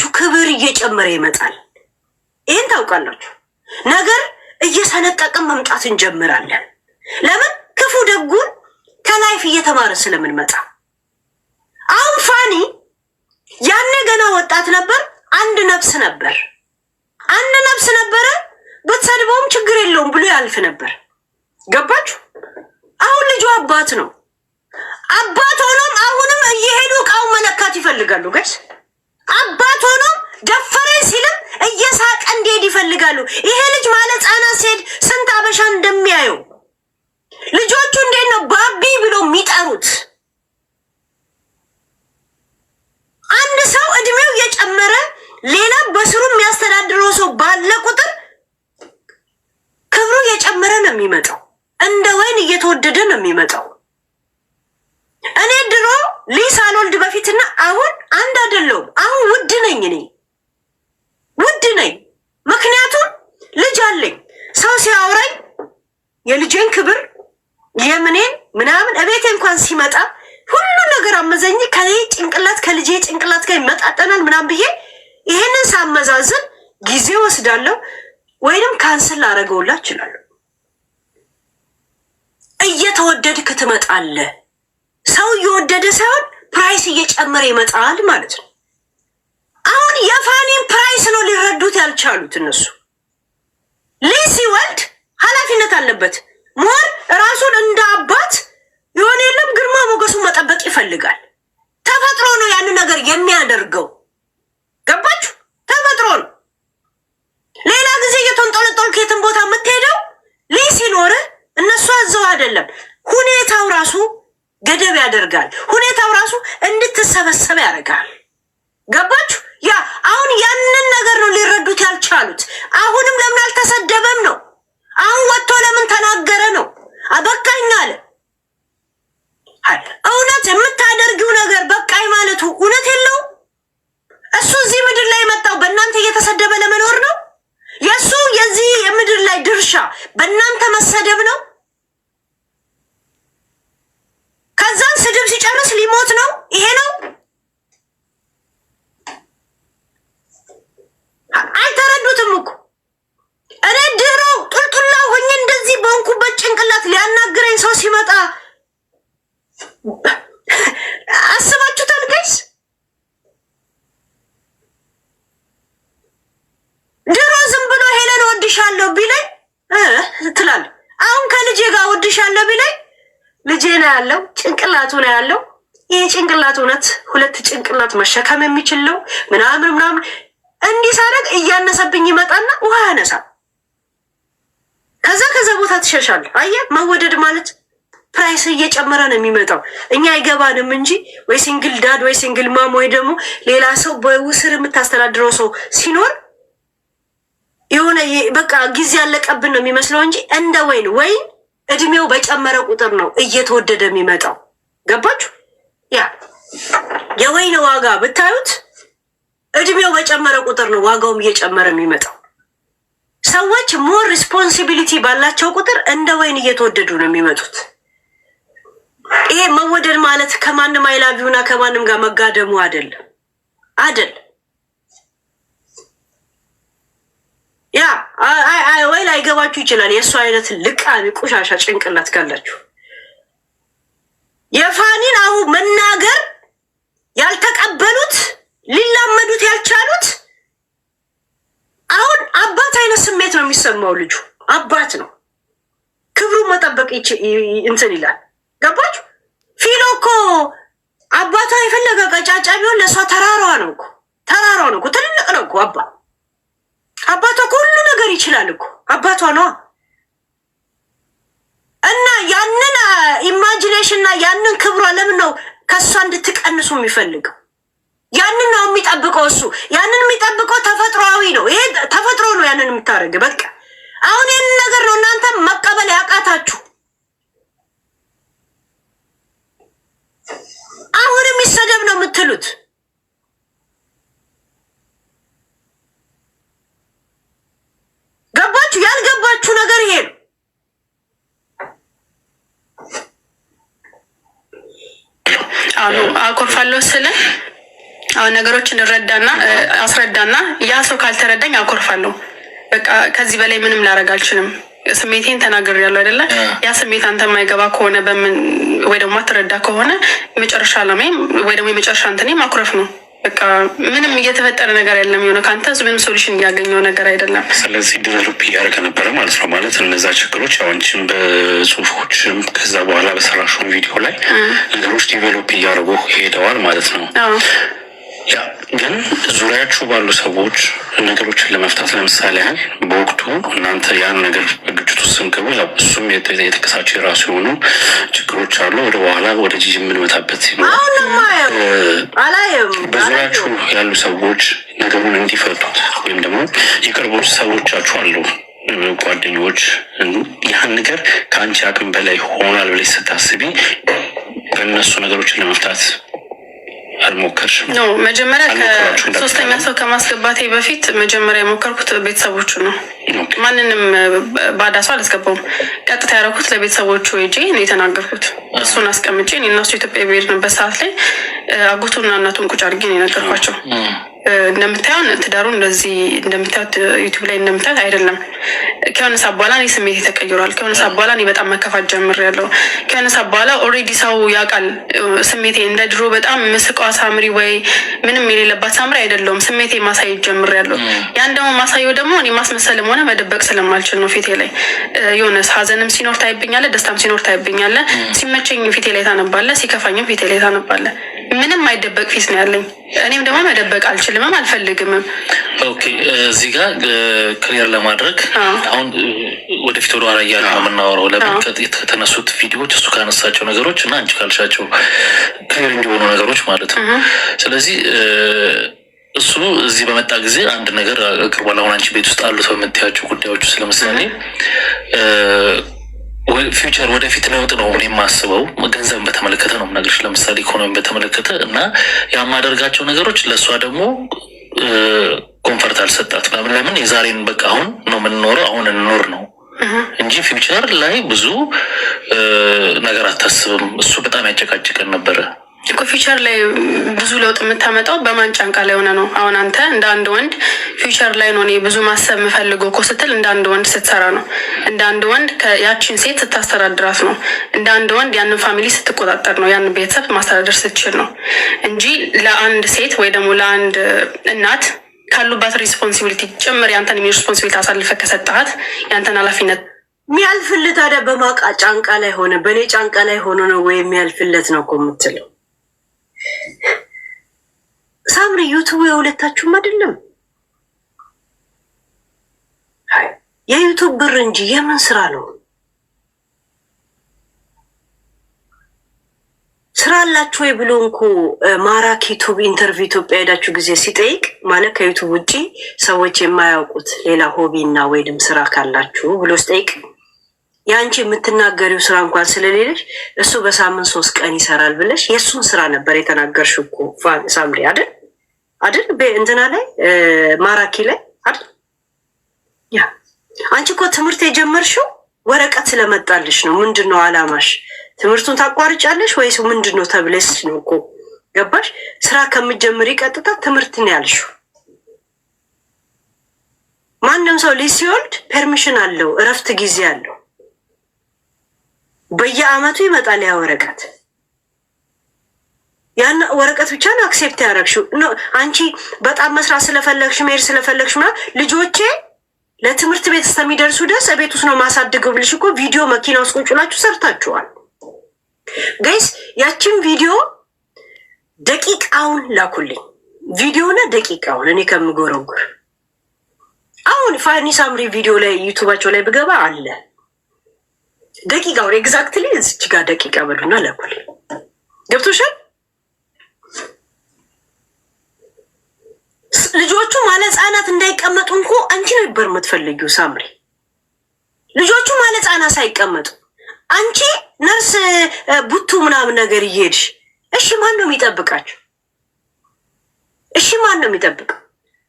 ታውቃላችሁ ክብር እየጨመረ ይመጣል። ይሄን ታውቃላችሁ። ነገር እየሰነጠቀን መምጣት እንጀምራለን። ለምን ክፉ ደጉን ከላይፍ እየተማረ ስለምንመጣ። አሁን ፋኒ ያኔ ገና ወጣት ነበር፣ አንድ ነፍስ ነበረ ብትሰድበውም ችግር የለውም ብሎ ያልፍ ነበር። ገባችሁ? አሁን ልጁ አባት ነው። አባት ሆኖም አሁንም እየሄዱ እቃውን መለካት ይፈልጋሉ። ጋይስ አባት ሆኖም ደፈረኝ ሲልም እየሳቀ እንዲሄድ ይፈልጋሉ። ይሄ ልጅ ማለት ህጻናት ሲሄድ ስንት አበሻ እንደሚያየው ልጆቹ እንዴት ነው ባቢ ብሎ የሚጠሩት? አንድ ሰው እድሜው እየጨመረ ሌላ በስሩ የሚያስተዳድረው ሰው ባለ ቁጥር ክብሩ እየጨመረ ነው የሚመጣው። እንደ ወይን እየተወደደ ነው የሚመጣው። እኔ ድሮ ልጅ ሳልወልድ በፊትና አሁን አንድ አይደለሁም። አሁን ውድ ነኝ፣ እኔ ውድ ነኝ። ምክንያቱም ልጅ አለኝ። ሰው ሲያወራኝ የልጄን ክብር የምኔን ምናምን እቤቴ እንኳን ሲመጣ ሁሉ ነገር አመዘኝ ከኔ ጭንቅላት ከልጄ ጭንቅላት ጋር ይመጣጠናል ምናምን ብዬ ይሄንን ሳመዛዝን ጊዜ ወስዳለሁ፣ ወይንም ካንሰል ላደርገውላ እችላለሁ። እየተወደድክ ትመጣለህ። ሰው እየወደደ ሳይሆን ፕራይስ እየጨመረ ይመጣል ማለት ነው። አሁን የፋኒን ፕራይስ ነው ሊረዱት ያልቻሉት እነሱ። ልጅ ሲወልድ ኃላፊነት አለበት። ሞር ራሱን እንደ አባት የሆነ የለም ግርማ ሞገሱን መጠበቅ ይፈልጋል። ተፈጥሮ ነው ያንን ነገር የሚያደርገው። ገባችሁ? ተፈጥሮ ነው። ሌላ ጊዜ እየተንጠለጠልክ የትን ቦታ የምትሄደው ልጅ ሲኖርህ እነሱ አዘው አይደለም። ሁኔታው ራሱ ገደብ ያደርጋል። ሁኔታው ራሱ እንድትሰበሰብ ያደርጋል። ገባችሁ? ያ አሁን ያንን ነገር ነው ሊረዱት ያልቻሉት። አሁንም ለምን አልተሰደበም ነው። አሁን ወጥቶ ለምን ተናገረ ነው። በቃኝ አለ። እውነት የምታደርጊው ነገር በቃኝ ማለቱ እውነት የለውም። እሱ እዚህ ምድር ላይ የመጣው በእናንተ እየተሰደበ ለመኖር ነው። የእሱ የዚህ የምድር ላይ ድርሻ በእናንተ መሰደብ ነው። ከዛን ስድብ ሲጨርስ ሊሞት ነው። ይሄ ነው። አይተረዱትም እኮ። እኔ ድሮ ጡልጡላ ሆኜ እንደዚህ በሆንኩበት ጭንቅላት ሊያናግረኝ ሰው ሲመጣ አስባችሁታል ጋይስ? ድሮ ዝም ብሎ ሄለን ወድሻለሁ ቢለኝ ትላለህ። አሁን ከልጄ ጋር ወድሻለሁ ቢለኝ ልጄ ነው ያለው፣ ጭንቅላቱ ነው ያለው። ይሄ ጭንቅላት እውነት ሁለት ጭንቅላት መሸከም የሚችለው ምናምን እንዲህ ሳደርግ እያነሰብኝ ይመጣና ውሃ ያነሳል። ከዛ ቦታ ትሸሻል። አየህ፣ መወደድ ማለት ፕራይስ እየጨመረ ነው የሚመጣው። እኛ አይገባንም እንጂ ወይ ሲንግል ዳድ ወይ ሲንግል ማም ወይ ደግሞ ሌላ ሰው በውስር የምታስተዳድረው ሰው ሲኖር የሆነ በቃ ጊዜ ያለቀብን ነው የሚመስለው እንጂ እንደ ወይን እድሜው በጨመረ ቁጥር ነው እየተወደደ የሚመጣው። ገባችሁ? ያ የወይን ዋጋ ብታዩት እድሜው በጨመረ ቁጥር ነው ዋጋውም እየጨመረ የሚመጣው። ሰዎች ሞር ሪስፖንሲቢሊቲ ባላቸው ቁጥር እንደ ወይን እየተወደዱ ነው የሚመጡት። ይሄ መወደድ ማለት ከማንም አይላቪውና ከማንም ጋር መጋደሙ አይደለም። ያ ወይ ላይገባችሁ ይችላል። የእሱ አይነት ልቃሚ ቆሻሻ ጭንቅላት ካላችሁ የፋኒን አሁን መናገር ያልተቀበሉት ሊላመዱት ያልቻሉት አሁን አባት አይነት ስሜት ነው የሚሰማው። ልጁ አባት ነው፣ ክብሩ መጠበቅ እንትን ይላል። ገባችሁ? ፊሎ እኮ አባቷ የፈለገ ቀጫጫ ቢሆን ለእሷ ተራሯ ነው እኮ ትልቅ ነው እኮ አባቷ እኮ ሁሉ ነገር ይችላል እኮ አባቷ ነው። እና ያንን ኢማጂኔሽን እና ያንን ክብሯ ለምን ነው ከእሷ እንድትቀንሱ የሚፈልገው? ያንን ነው የሚጠብቀው እሱ። ያንን የሚጠብቀው ተፈጥሯዊ ነው። ይሄ ተፈጥሮ ነው ያንን የምታደርግ። በቃ አሁን ይህንን ነገር ነው እናንተ መቀበል ያቃታችሁ። አሁንም ይሰደብ ነው የምትሉት። ገባችሁ? ያልገባችሁ ነገር ይሄ ነው። አኮርፋለሁ ስለ አሁን ነገሮችን ረዳና አስረዳና ያ ሰው ካልተረዳኝ አኮርፋለሁ። በቃ ከዚህ በላይ ምንም ላደርግ አልችልም። ስሜቴን ተናግሬያለሁ አይደለ? ያ ስሜት አንተ የማይገባ ከሆነ በምን ወይ ደግሞ አትረዳ ከሆነ መጨረሻ ለማይም ወይ ደግሞ የመጨረሻ እንትኔ ማኩረፍ ነው። በቃ ምንም እየተፈጠረ ነገር የለም። የሆነ ከአንተ ምንም ሶሉሽን እያገኘው ነገር አይደለም። ስለዚህ ዲቨሎፕ እያደረገ ነበረ ማለት ነው። ማለት እነዛ ችግሮች አሁንችን በጽሁፎችም ከዛ በኋላ በሰራሹን ቪዲዮ ላይ ነገሮች ዲቨሎፕ እያደረጉ ሄደዋል ማለት ነው። ያ ግን ዙሪያችሁ ባሉ ሰዎች ነገሮችን ለመፍታት ለምሳሌ ያህል በወቅቱ እናንተ ያን ነገር ግጭት ውስጥ ስንገቡ እሱም የጠቀሳቸው የራሱ የሆኑ ችግሮች አሉ። ወደ በኋላ ወደ ጂጂ የምንመጣበት በዙሪያችሁ ያሉ ሰዎች ነገሩን እንዲፈቱት ወይም ደግሞ የቅርቦች ሰዎቻችሁ አሉ ጓደኞች ያን ነገር ከአንቺ አቅም በላይ ሆኗል ብለሽ ስታስቢ በእነሱ ነገሮችን ለመፍታት አልሞከርሽም? ነው መጀመሪያ ከሶስተኛ ሰው ከማስገባቴ በፊት መጀመሪያ የሞከርኩት ቤተሰቦቹ ነው። ማንንም ባዳ ሰው አላስገባውም። ቀጥታ ያደረኩት ለቤተሰቦቹ ሄጄ ነው የተናገርኩት። እሱን አስቀምጬ እኔ እና እሱ ኢትዮጵያ በሄድንበት ሰዓት ላይ አጎቱና እናቱን ቁጭ አድርጌ ነው የነገርኳቸው። እንደምታዩን ትዳሩ እንደዚህ እንደምታዩት ዩቲዩብ ላይ እንደምታዩት አይደለም። ከሆነ ሰዓት በኋላ እኔ ስሜቴ ተቀይሯል። ከሆነ ሰዓት በኋላ እኔ በጣም መከፋት ጀምሬያለሁ። ከሆነ ሰዓት በኋላ ኦልሬዲ ሰው ያውቃል ስሜቴ እንደ ድሮ በጣም ምስቋ ሳምሪ ወይ ምንም የሌለባት ሳምሪ አይደለሁም። ስሜቴ ማሳየት ጀምሬያለሁ። ያን ደግሞ ማሳየው ደግሞ እኔ ማስመሰልም ሆነ መደበቅ ስለማልችል ነው። ፊቴ ላይ የሆነ ሀዘንም ሲኖር ታይብኛለ፣ ደስታም ሲኖር ታይብኛለ። ሲመቸኝ ፊቴ ላይ ታነባለ፣ ሲከፋኝም ፊቴ ላይ ታነባለ። ምንም አይደበቅ ፊት ነው ያለኝ። እኔም ደግሞ መደበቅ አልችልምም አልፈልግምም። ኦኬ እዚህ ጋር ክሊር ለማድረግ አሁን ወደፊት ወደ ኋላ እያለ ነው የምናወራው። ለምን ከተነሱት ቪዲዮዎች እሱ ካነሳቸው ነገሮች እና አንቺ ካልሻቸው ክሊር እንዲሆኑ ነገሮች ማለት ነው። ስለዚህ እሱ እዚህ በመጣ ጊዜ አንድ ነገር አቅርቧል። አሁን አንቺ ቤት ውስጥ አሉት በምታያቸው ጉዳዮች ውስጥ ለምሳሌ ፊውቸር ወደፊት ለውጥ ነው እኔ የማስበው። ገንዘብን በተመለከተ ነው የምነግርሽ። ለምሳሌ ኢኮኖሚን በተመለከተ እና የማደርጋቸው ነገሮች ለእሷ ደግሞ ኮንፈርት አልሰጣት። ለምን የዛሬን በቃ አሁን ነው የምንኖረው፣ አሁን እንኖር ነው እንጂ ፊውቸር ላይ ብዙ ነገር አታስብም። እሱ በጣም ያጨቃጭቀን ነበረ እኮ ፊውቸር ላይ ብዙ ለውጥ የምታመጣው በማን ጫንቃ ላይ ሆነ ነው? አሁን አንተ እንደ አንድ ወንድ ፊውቸር ላይ ነው እኔ ብዙ ማሰብ የምፈልገው እኮ ስትል እንደ አንድ ወንድ ስትሰራ ነው። እንደ አንድ ወንድ ያቺን ሴት ስታስተዳድራት ነው። እንደ አንድ ወንድ ያንን ፋሚሊ ስትቆጣጠር ነው። ያንን ቤተሰብ ማስተዳደር ስትችል ነው እንጂ ለአንድ ሴት ወይ ደግሞ ለአንድ እናት ካሉባት ሪስፖንሲቢሊቲ ጭምር ያንተን ሪስፖንሲቢሊቲ አሳልፈ ከሰጣት ያንተን ኃላፊነት የሚያልፍለት ታዲያ በማቃ ጫንቃ ላይ ሆነ በእኔ ጫንቃ ላይ ሆኖ ነው ወይ የሚያልፍለት ነው እኮ የምትለው ሳምሪ። ዩቱብ የሁለታችሁም አይደለም የዩቱብ ብር እንጂ የምን ስራ ነው? ስራ አላችሁ ወይ ብሎ እንኮ ማራኪ ዩቱብ ኢንተርቪው ኢትዮጵያ ሄዳችሁ ጊዜ ሲጠይቅ ማለት ከዩቱብ ውጪ ሰዎች የማያውቁት ሌላ ሆቢ እና ወይም ስራ ካላችሁ ብሎ ሲጠይቅ ያንቺ የምትናገሪው ስራ እንኳን ስለሌለሽ እሱ በሳምንት 3 ቀን ይሰራል ብለሽ የእሱን ስራ ነበር የተናገርሽው እኮ ሳምሪ አይደል? እንትና ላይ ማራኪ ላይ አይደል? ያ አንቺ እኮ ትምህርት የጀመርሽው ወረቀት ስለመጣልሽ ነው። ምንድን ነው አላማሽ? ትምህርቱን ታቋርጫለሽ ወይስ ምንድን ነው ተብለሽ ነው እኮ ገባሽ? ስራ ከምትጀምሪ ቀጥታ ትምህርትን ያልሽው። ማንም ሰው ልጅ ሲወልድ ፐርሚሽን አለው፣ እረፍት ጊዜ አለው። በየአመቱ ይመጣል ያ ወረቀት። ያን ወረቀት ብቻ ነው አክሴፕት ያደረግሽው። አንቺ በጣም መስራት ስለፈለግሽ መሄድ ስለፈለግሽ ልጆቼ ለትምህርት ቤት እስከሚደርሱ ድረስ ቤት ውስጥ ነው ማሳደገው ብልሽ እኮ ቪዲዮ መኪና ውስጥ ቁጭ ብላችሁ ሰርታችኋል። ጋይስ ያቺን ቪዲዮ ደቂቃውን ላኩልኝ። ቪዲዮና ደቂቃውን እኔ ከምጎረጉር አሁን ፋኒ ሳምሪ ቪዲዮ ላይ ዩቲዩባቸው ላይ ብገባ አለ ደቂቃውን ኤግዛክትሊ እዚች ጋር ደቂቃ በሉና ላኩልኝ። ገብቶሻል? ልጆቹ ማለት ህጻናት እንዳይቀመጡ እንኳ አንቺ ነበር የምትፈልጊው ሳምሪ። ልጆቹ ማለት ህጻናት ሳይቀመጡ አንቺ ነርስ ቡቱ ምናምን ነገር እየሄድሽ እሺ፣ ማን ነው የሚጠብቃቸው? እሺ፣ ማን ነው የሚጠብቀው?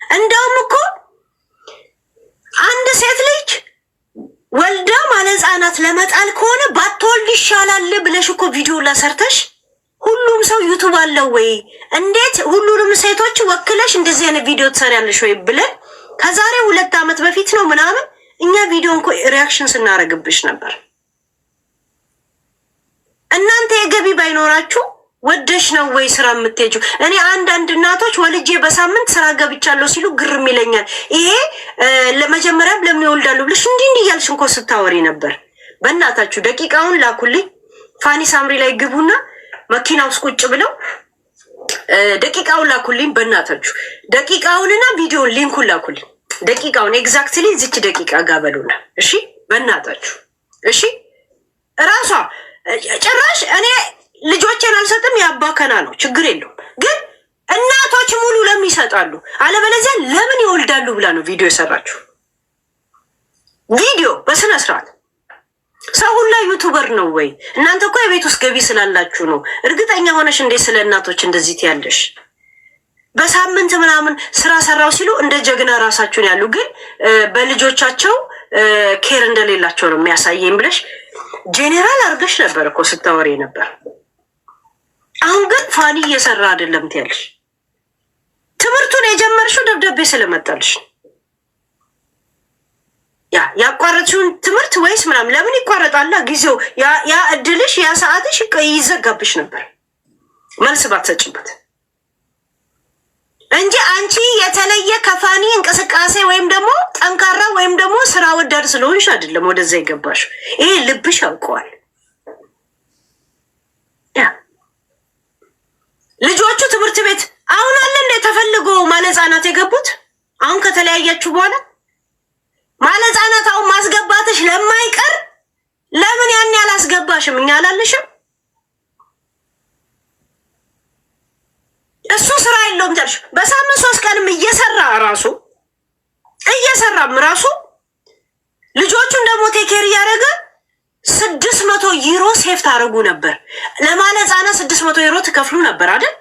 እንደውም እኮ አንድ ሴት ልጅ ወልዳ ማለት ህጻናት ለመጣል ከሆነ ባትወልድ ይሻላል ብለሽ እኮ ቪዲዮ ላሰርተሽ ሁሉም ሰው ዩቱብ አለው ወይ? እንዴት ሁሉንም ሴቶች ወክለሽ እንደዚህ አይነት ቪዲዮ ትሰሪያለሽ ወይ ብለን ከዛሬ 2 ዓመት በፊት ነው ምናምን እኛ ቪዲዮ እንኳን ሪያክሽን ስናረግብሽ ነበር። እናንተ የገቢ ባይኖራችሁ ወደሽ ነው ወይ ስራ የምትሄጂው? እኔ አንዳንድ እናቶች ወልጄ በሳምንት ስራ ገብቻለሁ ሲሉ ግርም ይለኛል። ይሄ ለመጀመሪያም ለምን ይወልዳሉ ብለሽ እንዲህ እያልሽ እንኳን ስታወሪ ነበር። በእናታችሁ ደቂቃውን ላኩልኝ። ፋኒ ሳምሪ ላይ ግቡና መኪና ውስጥ ቁጭ ብለው ደቂቃውን ላኩልኝ። በእናታችሁ ደቂቃውንና ቪዲዮን ሊንኩን ላኩልኝ። ደቂቃውን ኤግዛክትሊ እዚች ደቂቃ ጋር በሉና እሺ፣ በእናታችሁ እሺ። እራሷ ጭራሽ እኔ ልጆቼን አልሰጥም ያባከና ነው ችግር የለውም ግን እናቶች ሙሉ ለምን ይሰጣሉ? አለበለዚያ ለምን ይወልዳሉ ብላ ነው ቪዲዮ የሰራችሁ። ቪዲዮ በስነ ስርዓት ሰው ሁላ ዩቱበር ነው ወይ? እናንተ እኮ የቤት ውስጥ ገቢ ስላላችሁ ነው። እርግጠኛ ሆነሽ እንዴት ስለ እናቶች እንደዚህ ትያለሽ? በሳምንት ምናምን ስራ ሰራው ሲሉ እንደ ጀግና ራሳችሁን ያሉ ግን በልጆቻቸው ኬር እንደሌላቸው ነው የሚያሳየኝ ብለሽ ጄኔራል አርገሽ ነበር እኮ ስታወሪ ነበር። አሁን ግን ፋኒ እየሰራ አይደለም ትያለሽ። ትምህርቱን የጀመርሽው ደብዳቤ ስለመጣልሽ ያቋረጥሽውን ትምህርት ወይስ ምናምን? ለምን ይቋረጣል? ጊዜው ያ እድልሽ ያ ሰዓትሽ ይዘጋብሽ ነበር መልስ ባትሰጭበት እንጂ አንቺ የተለየ ከፋኒ እንቅስቃሴ ወይም ደግሞ ጠንካራ ወይም ደግሞ ስራ ወዳድ ስለሆንሽ አይደለም ወደዛ ይገባሽ። ይሄ ልብሽ ያውቀዋል። ልጆቹ ትምህርት ቤት አሁን አለ እንደ ተፈልጎ ማለጻናት የገቡት አሁን ከተለያያችሁ በኋላ ማለጻናት አሁን ማስገባትሽ ለማይቀር ለምን ያን ያላስገባሽም? እኛ አላለሽም? እሱ ስራ የለውም ታልሽ በሳምንት 3 ቀንም እየሰራም ራሱ ልጆቹን ደግሞ ቴኬር እያደረገ 600 ዩሮ ሴፍ ታደርጉ ነበር። ለማለጻናት 600 ዩሮ ትከፍሉ ነበር አይደል?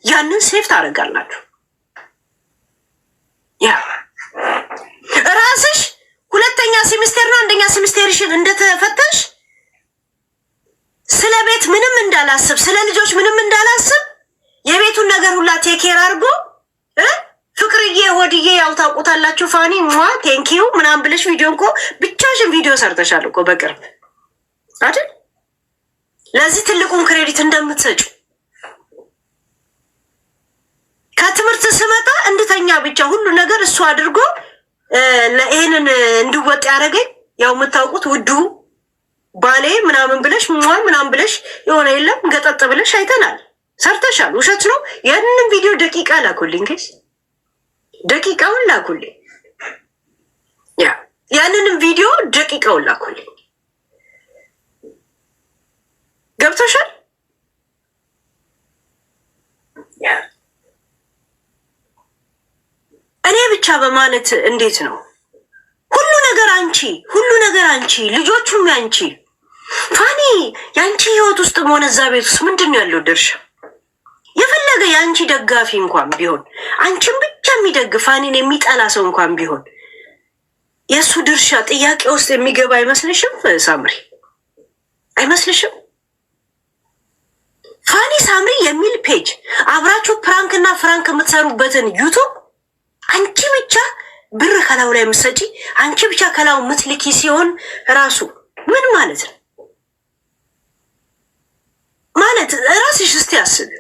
ያንን ሴፍ ታደርጋላችሁ። ያ ራስሽ 2ኛ ሴሚስተርና 1ኛ ሴሚስተርሽን እንደተፈተሽ ስለ ቤት ምንም እንዳላስብ ስለ ልጆች ምንም እንዳላስብ የቤቱን ነገር ሁላ ቴኬር አድርጎ ፍቅርዬ ወድዬ ያው ታውቁታላችሁ ፋኒ ቴንኪዩ ምናምን ብለሽ ቪዲዮ እኮ ብቻሽን ቪዲዮ ሰርተሻል እኮ በቅርብ አይደል? ለዚህ ትልቁን ክሬዲት እንደምትሰጩ ከትምህርት ስመጣ እንድተኛ ብቻ ሁሉ ነገር እሱ አድርጎ ለይሄንን እንድወጥ ያደረገኝ ያው የምታውቁት ውዱ ባሌ ምናምን ብለሽ ምናምን ብለሽ የሆነ የለም ገጠጥ ብለሽ አይተናል። ሰርተሻል። ውሸት ነው። ያንንም ቪዲዮ ደቂቃ ላኩልኝ ጋይስ፣ ደቂቃውን ላኩልኝ። ያንንም ቪዲዮ ደቂቃውን ላኩልኝ። ገብቶሻል? እኔ ብቻ በማለት እንዴት ነው ሁሉ ነገር አንቺ ልጆቹም ያንቺ ፋኒ ያንቺ ህይወት ውስጥ ሆነ እዛ ቤት ውስጥ ምንድን ነው ያለው ድርሻ? የፈለገ ያንቺ ደጋፊ እንኳን ቢሆን አንቺን ብቻ የሚደግፍ ፋኒን የሚጠላ ሰው እንኳን ቢሆን የእሱ ድርሻ ጥያቄ ውስጥ የሚገባ አይመስልሽም? ሳምሪ አይመስልሽም? ፋኒ ሳምሪ የሚል ፔጅ አብራችሁ ፕራንክና ፍራንክ የምትሰሩበትን ዩቱብ አንቺ ብቻ ብር ከላው ላይ የምትሰጪ አንቺ ብቻ ከላው የምትልኪ ሲሆን ራሱ ምን ማለት ነው? ማለት ራስሽ እስቲ አስቢ።